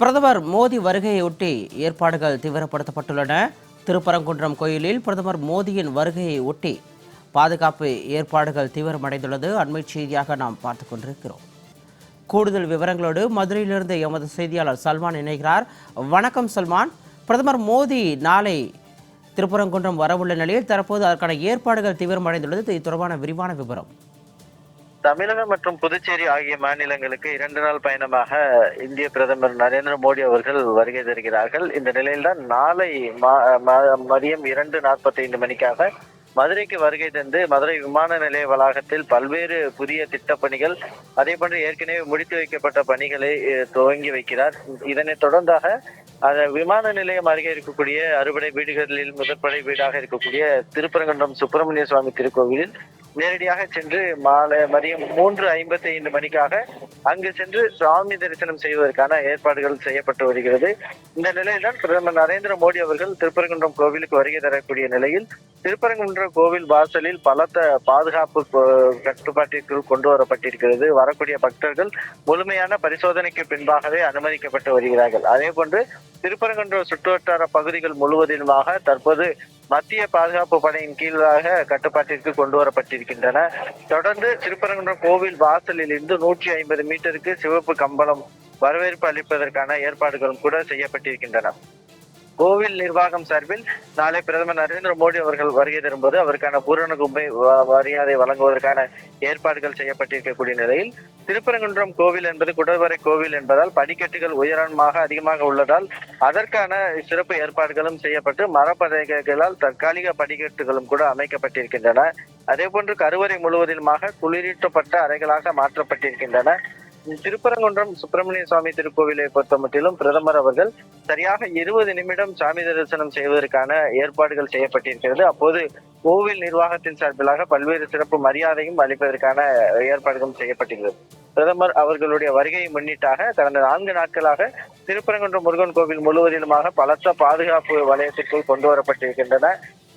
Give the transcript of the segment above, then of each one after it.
பிரதமர் மோடி வருகையொட்டி ஏற்பாடுகள் தீவிரப்படுத்தப்பட்டுள்ளன. திருப்பரங்குன்றம் கோயிலில் பிரதமர் மோடியின் வருகையை ஒட்டி பாதுகாப்பு ஏற்பாடுகள் தீவிரமடைந்துள்ளது. அண்மை செய்தியாக நாம் பார்த்துக் கொண்டிருக்கிறோம். கூடுதல் விவரங்களோடு மதுரையிலிருந்து எமது செய்தியாளர் சல்மான் இணைகிறார். வணக்கம் சல்மான். பிரதமர் மோடி நாளை திருப்பரங்குன்றம் வரவுள்ள நிலையில் தற்போது அதற்கான ஏற்பாடுகள் தீவிரமடைந்துள்ளது. இது தொடர்பான விரிவான விவரம். தமிழகம் மற்றும் புதுச்சேரி ஆகிய மாநிலங்களுக்கு 2 நாள் பயணமாக இந்திய பிரதமர் நரேந்திர மோடி அவர்கள் வருகை தருகிறார்கள். இந்த நிலையில்தான் நாளை மதியம் 2:45 மணிக்காக மதுரைக்கு வருகை தந்து மதுரை விமான நிலைய வளாகத்தில் பல்வேறு புதிய திட்டப்பணிகள், அதே போன்று ஏற்கனவே முடித்து வைக்கப்பட்ட பணிகளை துவங்கி வைக்கிறார். இதனைத் தொடர்ந்தாக விமான நிலையம் அருகே இருக்கக்கூடிய அறுபடை வீடுகளில் முதற்படை வீடாக இருக்கக்கூடிய திருப்பரங்குன்றம் சுப்பிரமணிய சுவாமி திருக்கோவிலில் நேரடியாக சென்று மதியம் 3:55 மணிக்காக அங்கு சென்று சுவாமி தரிசனம் செய்வதற்கான ஏற்பாடுகள் செய்யப்பட்டு வருகிறது. இந்த நிலையில்தான் பிரதமர் நரேந்திர மோடி அவர்கள் திருப்பரங்குன்றம் கோவிலுக்கு வருகை தரக்கூடிய நிலையில் திருப்பரங்குன்றம் கோவில் வாசலில் பலத்த பாதுகாப்பு கட்டுப்பாட்டிற்குள் கொண்டு வரப்பட்டிருக்கிறது. வரக்கூடிய பக்தர்கள் முழுமையான பரிசோதனைக்கு பின்பாகவே அனுமதிக்கப்பட்டு வருகிறார்கள். அதே போன்று திருப்பரங்குன்றம் சுற்றுவட்டார பகுதிகள் முழுவதிலுமாக தற்போது மத்திய பாதுகாப்பு படையின் கீழாக கட்டுப்பாட்டிற்கு கொண்டு வரப்பட்டிருக்கின்றன. தொடர்ந்து திருப்பரங்குன்றம் கோவில் வாசலில் இருந்து 150 மீட்டருக்கு சிவப்பு கம்பளம் வரவேற்பு அளிப்பதற்கான ஏற்பாடுகளும் கூட செய்யப்பட்டிருக்கின்றன. கோவில் நிர்வாகம் சார்பில் நாளை பிரதமர் நரேந்திர மோடி அவர்கள் வருகை தரும்போது அவருக்கான பூரண கும்பை மரியாதை வழங்குவதற்கான ஏற்பாடுகள் செய்யப்பட்டிருக்கக்கூடிய நிலையில் திருப்பரங்குன்றம் கோவில் என்பது குடவரை கோவில் என்பதால் படிக்கட்டுகள் உயரமாக அதிகமாக உள்ளதால் அதற்கான சிறப்பு ஏற்பாடுகளும் செய்யப்பட்டு மரப்பலகைகளால் தற்காலிக படிக்கட்டுகளும் கூட அமைக்கப்பட்டிருக்கின்றன. அதே போன்று கருவறை முழுவதிலுமாக குளிரூட்டப்பட்ட அறைகளாக மாற்றப்பட்டிருக்கின்றன. திருப்பரங்குன்றம் சுப்பிரமணிய சுவாமி திருக்கோவிலை பொறுத்த மட்டிலும் பிரதமர் அவர்கள் சரியாக 20 நிமிடம் சாமி தரிசனம் செய்வதற்கான ஏற்பாடுகள் செய்யப்பட்டிருக்கிறது. அப்போது கோவில் நிர்வாகத்தின் சார்பிலாக பல்வேறு சிறப்பு மரியாதையும் அளிப்பதற்கான ஏற்பாடுகளும் செய்யப்பட்டிருக்கிறது. பிரதமர் அவர்களுடைய வருகையை முன்னிட்டாக கடந்த 4 நாட்களாக திருப்பரங்குன்றம் முருகன் கோவில் முழுவதிலுமாக பலத்த பாதுகாப்பு வலயத்திற்குள் கொண்டு வரப்பட்டிருக்கின்றன.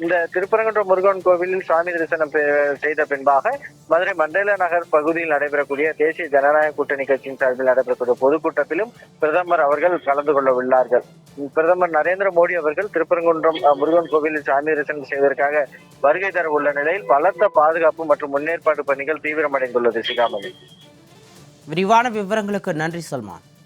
இந்த திருப்பரங்குன்றம் முருகன் கோவிலில் சாமி தரிசனம் செய்த பின்பாக மதுரை மண்டல நகர் பகுதியில் நடைபெறக்கூடிய தேசிய ஜனநாயக கூட்டணி கட்சியின் சார்பில் நடைபெறக்கூடிய பொதுக்கூட்டத்திலும் பிரதமர் அவர்கள் கலந்து கொள்ள உள்ளார்கள். பிரதமர் நரேந்திர மோடி அவர்கள் திருப்பரங்குன்றம் முருகன் கோவிலில் சாமி தரிசனம் செய்வதற்காக வருகை தர உள்ள நிலையில் பலத்த பாதுகாப்பு மற்றும் முன்னேற்பாடு பணிகள் தீவிரமடைந்துள்ளது. சிகாமணி, விரிவான விவரங்களுக்கு நன்றி சல்மான்.